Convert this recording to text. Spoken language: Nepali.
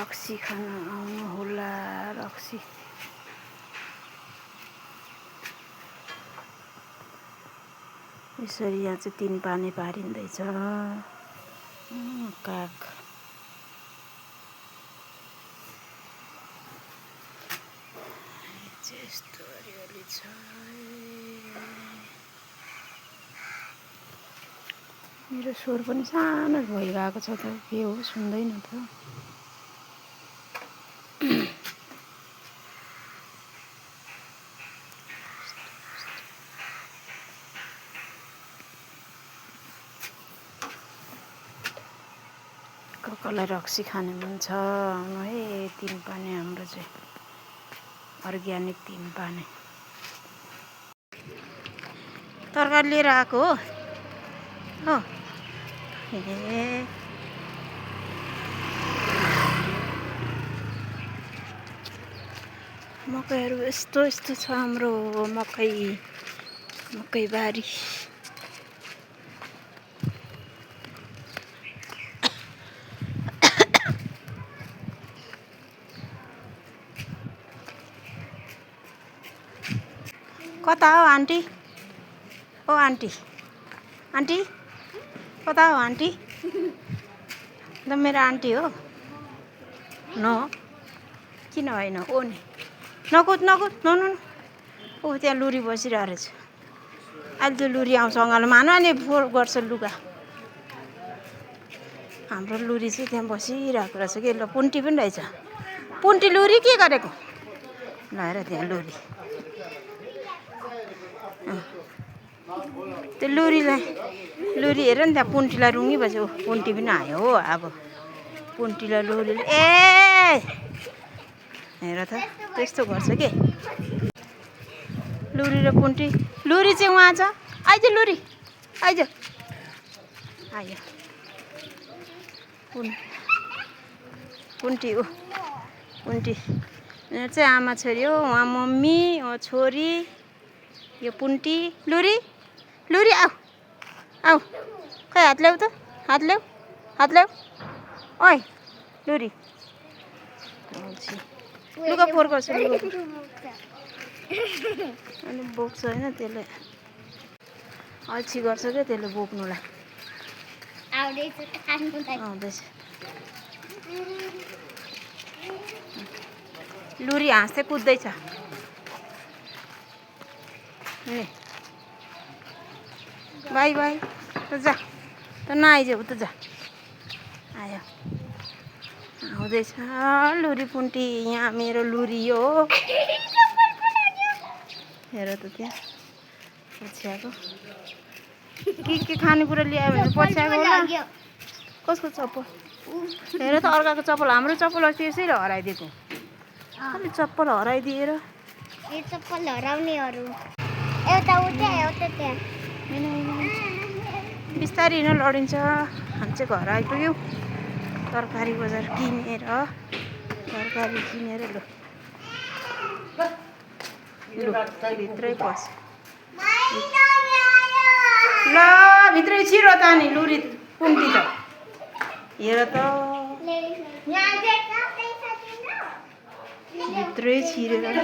रक्सी खान आउनुहोला रक्सी। यसरी यहाँ चाहिँ 3 पाने पारिँदैछ काग। यस्तो हरियाली छ। मेरो स्वर पनि सानो भइरहेको छ त के हो सुन्दैन त। कसलाई रक्सी खाने मन छ आउनु है। 3 पाने हाम्रो चाहिँ अर्ग्यानिक 3 पाने तरकारी लिएर आएको हो। ए मकैहरू यस्तो यस्तो छ हाम्रो मकै बारी। कता हो आन्टी? ओ आन्टी आन्टी कता हो आन्टी? त मेरो आन्टी हो न किन होइन? ओ नि नकुद नकुद न न ऊ त्यहाँ लुरी बसिरहेको रहेछ। अहिले त्यो लुरी आउँछ अँगालो मानु अनि फोहोर गर्छ लुगा। हाम्रो लुरी चाहिँ त्यहाँ बसिरहेको रहेछ कि ल पुन्टी पनि रहेछ। पुन्टी लुरी के गरेको? ल हेर त्यहाँ लुरी। त्यो लुरी हेर नि त्यहाँ पुन्टीलाई रुँगी बस्यो। पुन्टी पनि आयो हो अब पुन्टीलाई लुरीले ए हेर त त्यस्तो गर्छ के लुरी र पुन्टी। लुरी चाहिँ उहाँ छ आइज लुरी आइज आयो। पुन्टी ऊ पुन्टी यहाँ चाहिँ आमा छोरी हो। उहाँ मम्मी उहाँ छोरी यो पुन्टी। लुरी लुरी आऊ आऊ खै हात ल्याऊ त हात ल्याऊ ओइ लुरी लुगा फोहोर गर्छ अनि बोक्छ होइन त्यसले अल्छी गर्छ क्या त्यसले बोक्नुलाई आउँदैछ। लुरी हाँस्दै कुद्दैछ बाई बाई त जा त नआइज्यौ त जा आयो आउँदैछ लुरी पुन्टी। यहाँ मेरो लुरी हो हेर त त्यहाँ पछ्याएको के खानेकुरा ल्यायो भने पछ्याएको होला। कसको चप्पल हेर त अर्काको चप्पल। हाम्रो चप्पल अस्ति यसरी हराइदिएको अलि चप्पल हराइदिएर चप्पल हराउनेहरू एउटा उठ्या एउटा त्यहाँ बिस्तारै हिँड लडिन्छ। हामी चाहिँ घर आइपुग्यौँ तरकारी बजार किनेर तरकारी किनेर लु भित्रै पस ल भित्रै छिरो त नि लुरी पुन्टी त हेर त भित्रै छिरेर